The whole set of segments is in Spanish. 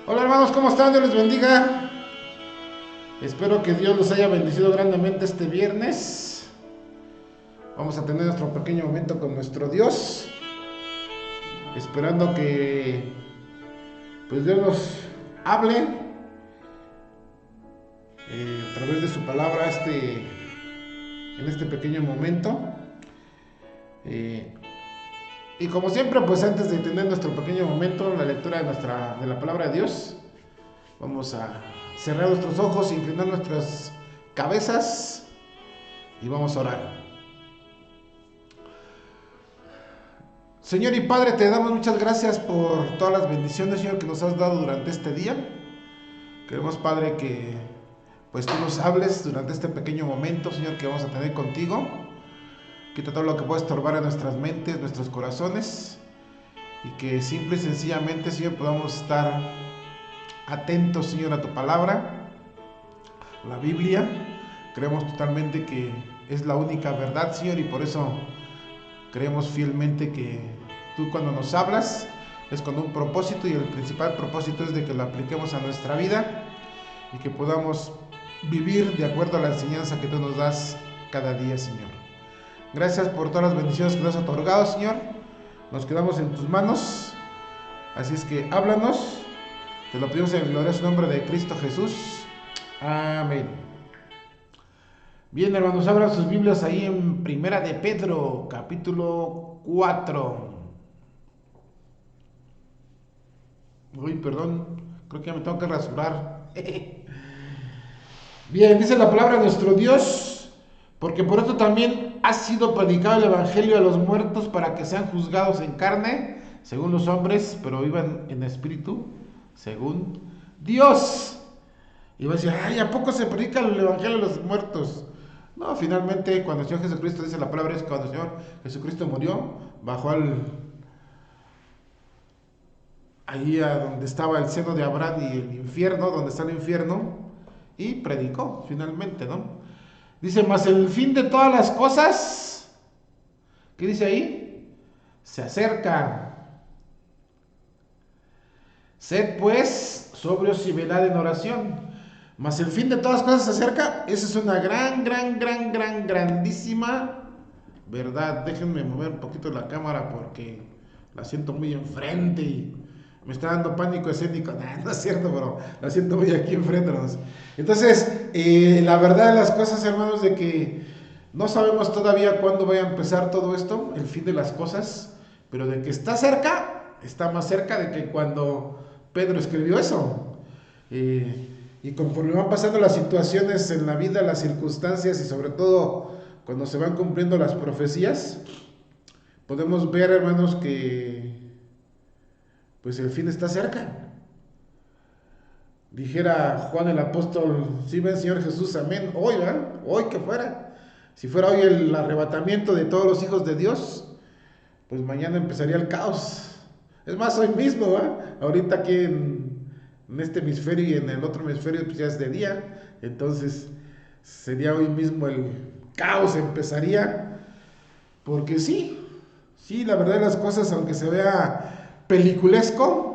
Hola hermanos, ¿cómo están? Dios les bendiga. Espero que Dios los haya bendecido grandemente este viernes. Vamos a tener nuestro pequeño momento con nuestro Dios, esperando que pues Dios nos hable a través de su palabra en este pequeño momento. Eh, y como siempre, pues antes de tener nuestro pequeño momento, la lectura de la palabra de Dios, vamos a cerrar nuestros ojos, inclinar nuestras cabezas y vamos a orar. Señor y Padre, te damos muchas gracias por todas las bendiciones, Señor, que nos has dado durante este día. Queremos, Padre, que pues tú nos hables durante este pequeño momento, Señor, que vamos a tener contigo. Quita todo lo que pueda estorbar en nuestras mentes, nuestros corazones, y que simple y sencillamente, Señor, podamos estar atentos, Señor, a tu palabra, la Biblia. Creemos totalmente que es la única verdad, Señor, y por eso creemos fielmente que tú cuando nos hablas es con un propósito, y el principal propósito es de que lo apliquemos a nuestra vida y que podamos vivir de acuerdo a la enseñanza que tú nos das cada día, Señor. Gracias por todas las bendiciones que nos has otorgado, Señor. Nos quedamos en tus manos, así es que háblanos. Te lo pedimos en el glorioso nombre de Cristo Jesús. Amén. Bien, hermanos, abran sus Biblias ahí en Primera de Pedro, capítulo 4. Uy, perdón, creo que ya me tengo que rasurar. Bien, dice la palabra de nuestro Dios, porque por esto también ha sido predicado el evangelio a los muertos para que sean juzgados en carne, según los hombres, pero vivan en espíritu, según Dios. Y va a decir, ay, ¿a poco se predica el evangelio a los muertos? No, finalmente, cuando el Señor Jesucristo, dice la palabra, es cuando el Señor Jesucristo murió, bajó ahí a donde estaba el seno de Abraham y el infierno, donde está el infierno, y predicó finalmente, ¿no? Dice, mas el fin de todas las cosas, ¿qué dice ahí? Se acerca. Sed pues sobrios y velad en oración. Mas el fin de todas las cosas se acerca. Esa es una grandísima verdad. Déjenme mover un poquito la cámara porque la siento muy enfrente y me está dando pánico escénico. Nah, no es cierto, pero la siento muy aquí enfrente. Entonces, la verdad de las cosas, hermanos, de que no sabemos todavía cuándo vaya a empezar todo esto, el fin de las cosas, pero de que está cerca, está más cerca de que cuando Pedro escribió eso. Y conforme van pasando las situaciones en la vida, las circunstancias y sobre todo cuando se van cumpliendo las profecías, podemos ver, hermanos, que pues el fin está cerca. Dijera Juan el apóstol, si ven Señor Jesús, amén, hoy, ¿verdad? Hoy que fuera. Si fuera hoy el arrebatamiento de todos los hijos de Dios, pues mañana empezaría el caos. Es más, hoy mismo, ¿verdad? Ahorita aquí en este hemisferio y en el otro hemisferio pues ya es de día, entonces sería hoy mismo el caos, empezaría, porque sí, la verdad de las cosas, aunque se vea peliculesco,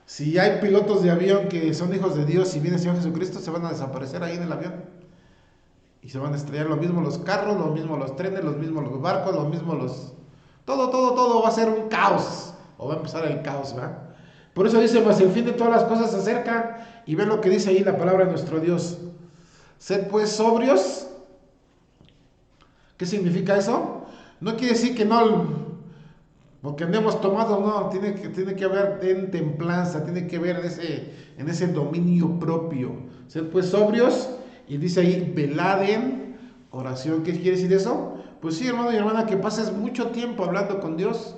si hay pilotos de avión que son hijos de Dios y viene el Señor Jesucristo, se van a desaparecer ahí en el avión y se van a estrellar, lo mismo los carros, lo mismo los trenes, lo mismo los barcos, lo mismo todo va a ser un caos, o va a empezar el caos, ¿verdad? Por eso dice, mas el fin de todas las cosas se acerca, y ve lo que dice ahí la palabra de nuestro Dios. Sed pues sobrios. ¿Qué significa eso? No quiere decir que no, porque andemos tomados, no, tiene que haber en templanza, tiene que haber en ese dominio propio. Sed pues sobrios, y dice ahí, velad en oración. ¿Qué quiere decir eso? Pues sí, hermano y hermana, que pases mucho tiempo hablando con Dios,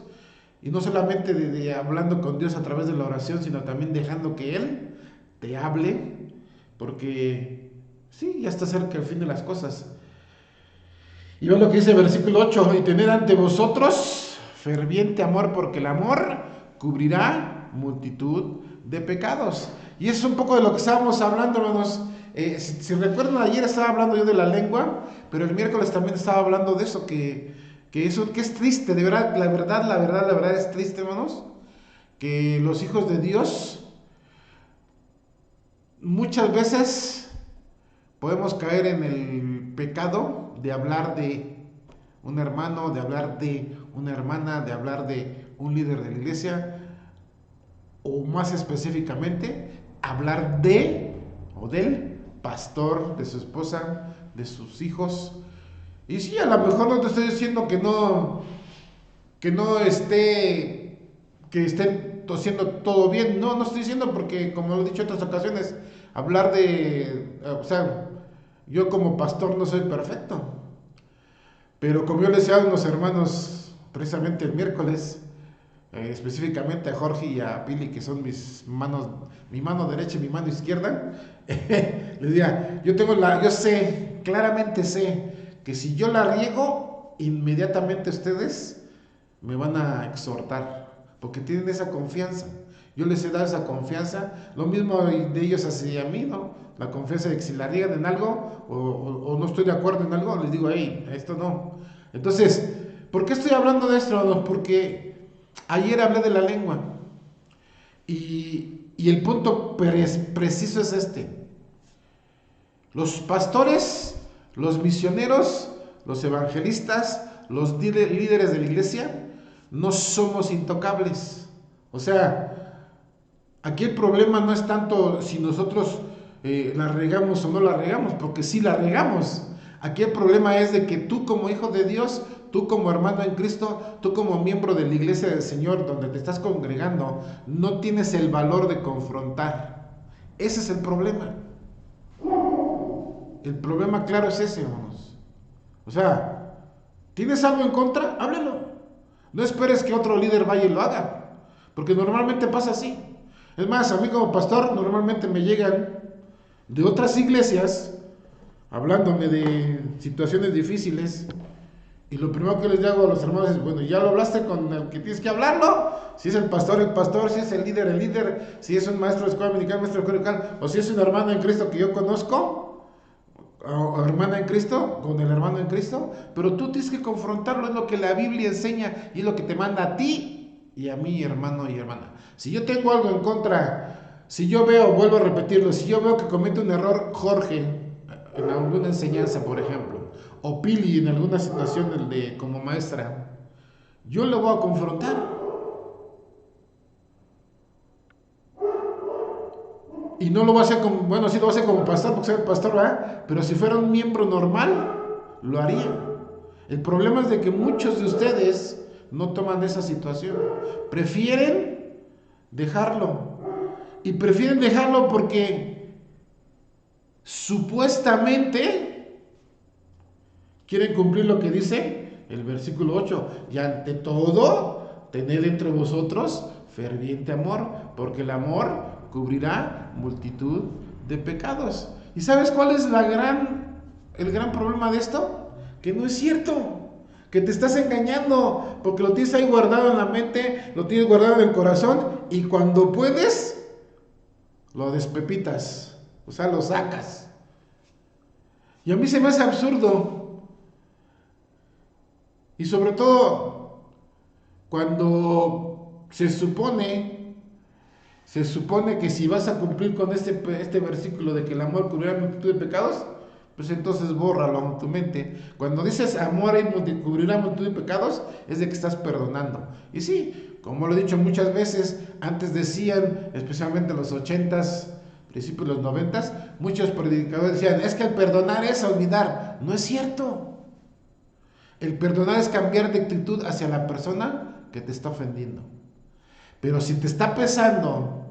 y no solamente hablando con Dios a través de la oración, sino también dejando que Él te hable, porque sí, ya está cerca el fin de las cosas. Y ve lo que dice el versículo 8, y tener ante vosotros ferviente amor, porque el amor cubrirá multitud de pecados. Y eso es un poco de lo que estábamos hablando, hermanos. Si recuerdan, ayer estaba hablando yo de la lengua, pero el miércoles también estaba hablando de eso, que es triste, de verdad, la verdad es triste, hermanos, que los hijos de Dios muchas veces podemos caer en el pecado de hablar de un hermano, de hablar de una hermana, de hablar de un líder de la iglesia, o más específicamente, hablar de o del pastor, de su esposa, de sus hijos. Y sí, a lo mejor no te estoy diciendo que no esté, que estén haciendo todo bien. No, no estoy diciendo porque, como lo he dicho en otras ocasiones, hablar de, o sea, yo como pastor no soy perfecto. Pero como yo le decía a unos hermanos precisamente el miércoles, específicamente a Jorge y a Pili, que son mis manos, mi mano derecha y mi mano izquierda, les decía, yo sé, claramente sé, que si yo la riego, inmediatamente ustedes me van a exhortar, porque tienen esa confianza. Yo les he dado esa confianza, lo mismo de ellos hacia mí, ¿no? La confianza de que si la riegan en algo o no estoy de acuerdo en algo, les digo, hey, esto no. Entonces, ¿por qué estoy hablando de esto? No, porque ayer hablé de la lengua y el punto preciso es este. Los pastores, los misioneros, los evangelistas, los líderes de la iglesia, no somos intocables. O sea, aquí el problema no es tanto si nosotros la regamos o no la regamos, porque sí la regamos. Aquí el problema es de que tú como hijo de Dios, tú como hermano en Cristo, tú como miembro de la iglesia del Señor donde te estás congregando, no tienes el valor de confrontar. Ese es el problema. El problema claro es ese, hermanos. O sea, ¿tienes algo en contra? Háblalo. No esperes que otro líder vaya y lo haga, porque normalmente pasa así. Es más, a mí como pastor normalmente me llegan de otras iglesias hablándome de situaciones difíciles y lo primero que les digo a los hermanos es, bueno, ¿ya lo hablaste con el que tienes que hablarlo? Si es el pastor, si es el líder, si es un maestro de escuela dominical, maestro de escuela dominical, o si es un hermano en Cristo que yo conozco, o hermana en Cristo, con el hermano en Cristo, pero tú tienes que confrontarlo, es lo que la Biblia enseña y es lo que te manda a ti y a mí, hermano y hermana. Si yo tengo algo en contra, si yo veo, vuelvo a repetirlo, si yo veo que comete un error Jorge en alguna enseñanza, por ejemplo, o Pili en alguna situación como maestra, yo lo voy a confrontar. Y no lo voy a hacer como, bueno, sí lo voy a hacer como pastor, porque soy el pastor, ¿verdad? Pero si fuera un miembro normal, lo haría. El problema es de que muchos de ustedes no toman esa situación. Prefieren dejarlo. Y prefieren dejarlo porque supuestamente quieren cumplir lo que dice el versículo 8. Y ante todo, tened entre vosotros ferviente amor, porque el amor cubrirá multitud de pecados. ¿Y sabes cuál es el gran problema de esto? Que no es cierto. Que te estás engañando, porque lo tienes ahí guardado en la mente, lo tienes guardado en el corazón, y cuando puedes, lo despepitas, o sea, lo sacas. Y a mí se me hace absurdo, y sobre todo cuando se supone que si vas a cumplir con este versículo de que el amor cubrirá multitud de pecados, pues entonces bórralo en tu mente. Cuando dices amor y cubrirá multitud de pecados, es de que estás perdonando. Y sí, como lo he dicho muchas veces, antes decían, especialmente en los 80s, principios de los 90s, muchos predicadores decían, es que el perdonar es olvidar. No es cierto. El perdonar es cambiar de actitud hacia la persona que te está ofendiendo. Pero si te está pesando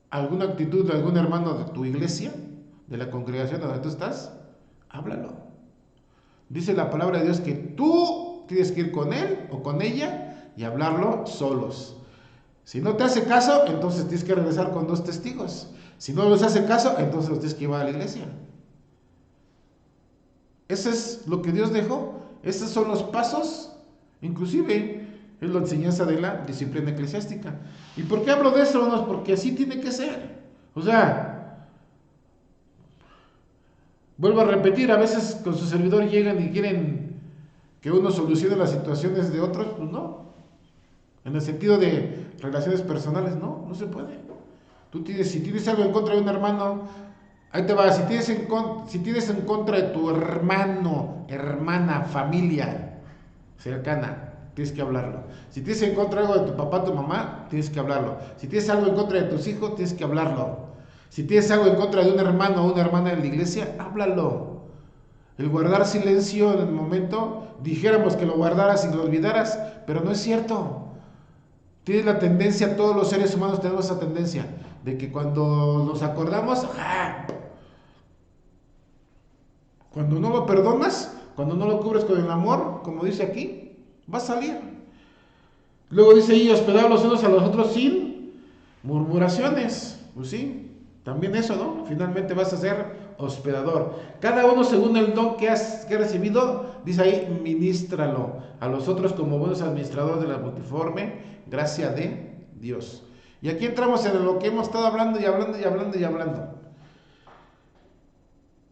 alguna actitud de algún hermano de tu iglesia, de la congregación donde tú estás, háblalo. Dice la palabra de Dios que tú tienes que ir con él o con ella y hablarlo solos. Si no te hace caso, entonces tienes que regresar con 2 testigos. Si no les hace caso, entonces los tienes que llevar a la iglesia. Eso es lo que Dios dejó. Esos son los pasos, inclusive es la enseñanza de la disciplina eclesiástica. ¿Y por qué hablo de eso, hermanos? Porque así tiene que ser. O sea, vuelvo a repetir, a veces con su servidor llegan y quieren que uno solucione las situaciones de otros, pues no. En el sentido de relaciones personales, no se puede. Si tienes algo en contra de un hermano, ahí te va. Si tienes en contra de tu hermano, hermana, familia cercana, tienes que hablarlo. Si tienes en contra algo de tu papá, tu mamá, tienes que hablarlo. Si tienes algo en contra de tus hijos, tienes que hablarlo. Si tienes algo en contra de un hermano o una hermana en la iglesia, háblalo. El guardar silencio en el momento, dijéramos que lo guardaras y lo olvidaras, pero no es cierto. Tienes la tendencia, todos los seres humanos tenemos esa tendencia, de que cuando nos acordamos, cuando no lo perdonas, cuando no lo cubres con el amor, como dice aquí, va a salir. Luego dice ahí, hospedar los unos a los otros sin murmuraciones. Pues sí, también eso, ¿no? Finalmente vas a ser hospedador. Cada uno según el don que has recibido, dice ahí, ministralo a los otros como buenos administradores de la multiforme gracia de Dios. Y aquí entramos en lo que hemos estado hablando y hablando y hablando y hablando.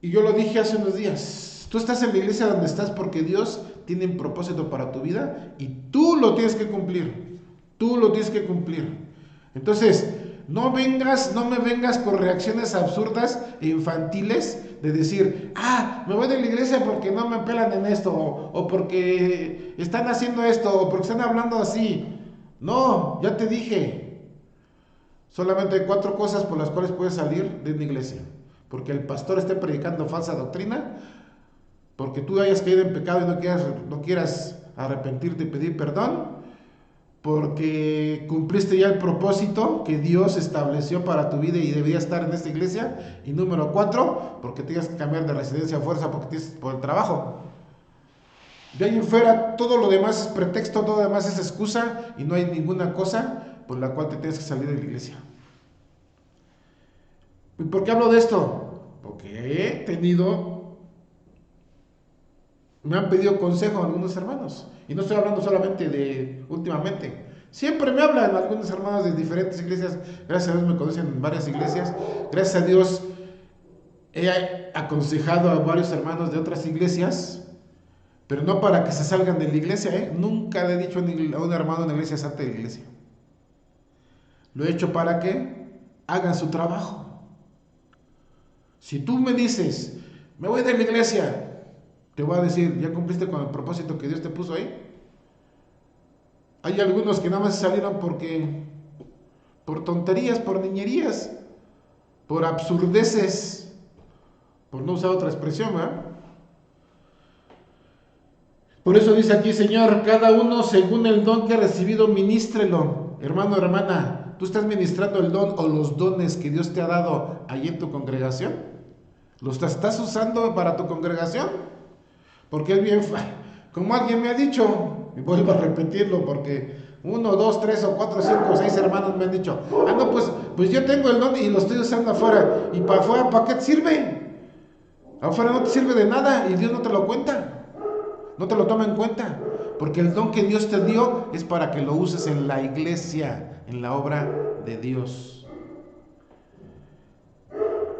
Y yo lo dije hace unos días. Tú estás en la iglesia donde estás porque Dios tiene un propósito para tu vida y tú lo tienes que cumplir. Tú lo tienes que cumplir. Entonces, no me vengas con reacciones absurdas e infantiles de decir, me voy de la iglesia porque no me pelan en esto, o porque están haciendo esto, o porque están hablando así. No, ya te dije. Solamente hay 4 cosas por las cuales puedes salir de una iglesia. Porque el pastor esté predicando falsa doctrina, porque tú hayas caído en pecado y no quieras arrepentirte y pedir perdón, porque cumpliste ya el propósito que Dios estableció para tu vida y deberías estar en esta iglesia. Y número 4, porque tienes que cambiar de residencia a fuerza por el trabajo. De ahí en fuera, todo lo demás es pretexto, todo lo demás es excusa y no hay ninguna cosa por la cual te tienes que salir de la iglesia. ¿Y por qué hablo de esto? Porque me han pedido consejo algunos hermanos. Y no estoy hablando solamente de últimamente. Siempre me hablan algunos hermanos de diferentes iglesias. Gracias a Dios me conocen en varias iglesias. Gracias a Dios he aconsejado a varios hermanos de otras iglesias. Pero no para que se salgan de la iglesia, ¿eh? Nunca le he dicho a un hermano en la iglesia, salte de la iglesia. Lo he hecho para que hagan su trabajo. Si tú me dices, me voy de la iglesia, te voy a decir, ¿ya cumpliste con el propósito que Dios te puso ahí? Hay algunos que nada más salieron por tonterías, por niñerías, por absurdeces, por no usar otra expresión, ¿verdad? Por eso dice aquí, Señor, cada uno según el don que ha recibido, ministrelo. Hermano, hermana, ¿tú estás ministrando el don o los dones que Dios te ha dado ahí en tu congregación? ¿Los estás usando para tu congregación? Porque es bien, como alguien me ha dicho, y vuelvo a repetirlo porque 1, 2, 3 o 4, 5 o 6 hermanos me han dicho, no, pues yo tengo el don y lo estoy usando afuera. ¿Y para afuera para qué te sirve? Afuera no te sirve de nada y Dios no te lo cuenta. No te lo toma en cuenta, porque el don que Dios te dio es para que lo uses en la iglesia, en la obra de Dios.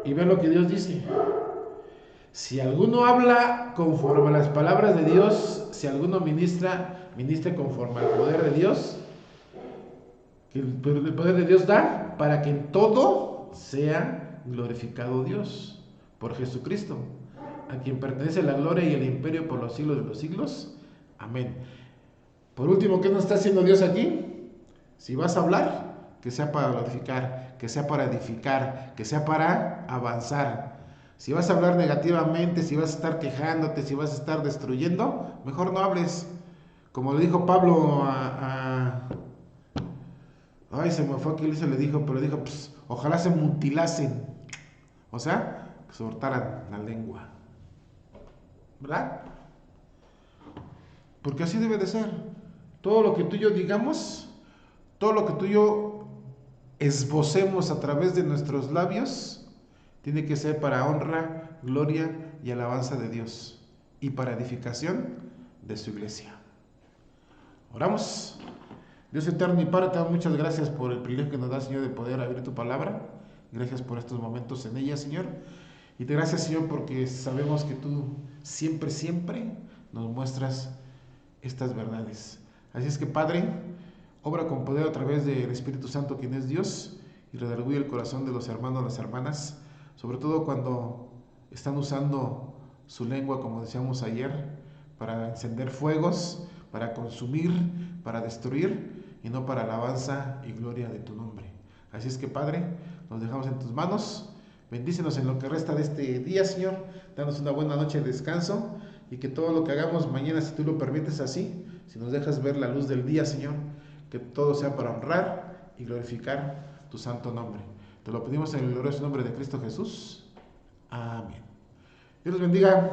Y ve lo que Dios dice. Si alguno habla conforme a las palabras de Dios, si alguno ministre conforme al poder de Dios, que el poder de Dios da para que en todo sea glorificado Dios por Jesucristo, a quien pertenece la gloria y el imperio por los siglos de los siglos. Amén. Por último, ¿qué nos está haciendo Dios aquí? Si vas a hablar, que sea para glorificar, que sea para edificar, que sea para avanzar. Si vas a hablar negativamente, si vas a estar quejándote, si vas a estar destruyendo, mejor no hables. Como le dijo Pablo ay, se me fue aquí, le dijo, pero le dijo, pues, ojalá se mutilasen. O sea, que se cortaran la lengua. ¿Verdad? Porque así debe de ser. Todo lo que tú y yo digamos, todo lo que tú y yo esbocemos a través de nuestros labios, tiene que ser para honra, gloria y alabanza de Dios y para edificación de su iglesia. Oramos. Dios eterno y Padre, te doy muchas gracias por el privilegio que nos da, Señor, de poder abrir tu palabra. Gracias por estos momentos en ella, Señor. Y te gracias, Señor, porque sabemos que tú siempre, siempre nos muestras estas verdades. Así es que, Padre, obra con poder a través del Espíritu Santo, quien es Dios, y redarguye el corazón de los hermanos, las hermanas, sobre todo cuando están usando su lengua, como decíamos ayer, para encender fuegos, para consumir, para destruir, y no para alabanza y gloria de tu nombre. Así es que, Padre, nos dejamos en tus manos. Bendícenos en lo que resta de este día, Señor. Danos una buena noche de descanso y que todo lo que hagamos mañana, si tú lo permites así, si nos dejas ver la luz del día, Señor, que todo sea para honrar y glorificar tu santo nombre. Te lo pedimos en el glorioso nombre de Cristo Jesús. Amén. Dios los bendiga.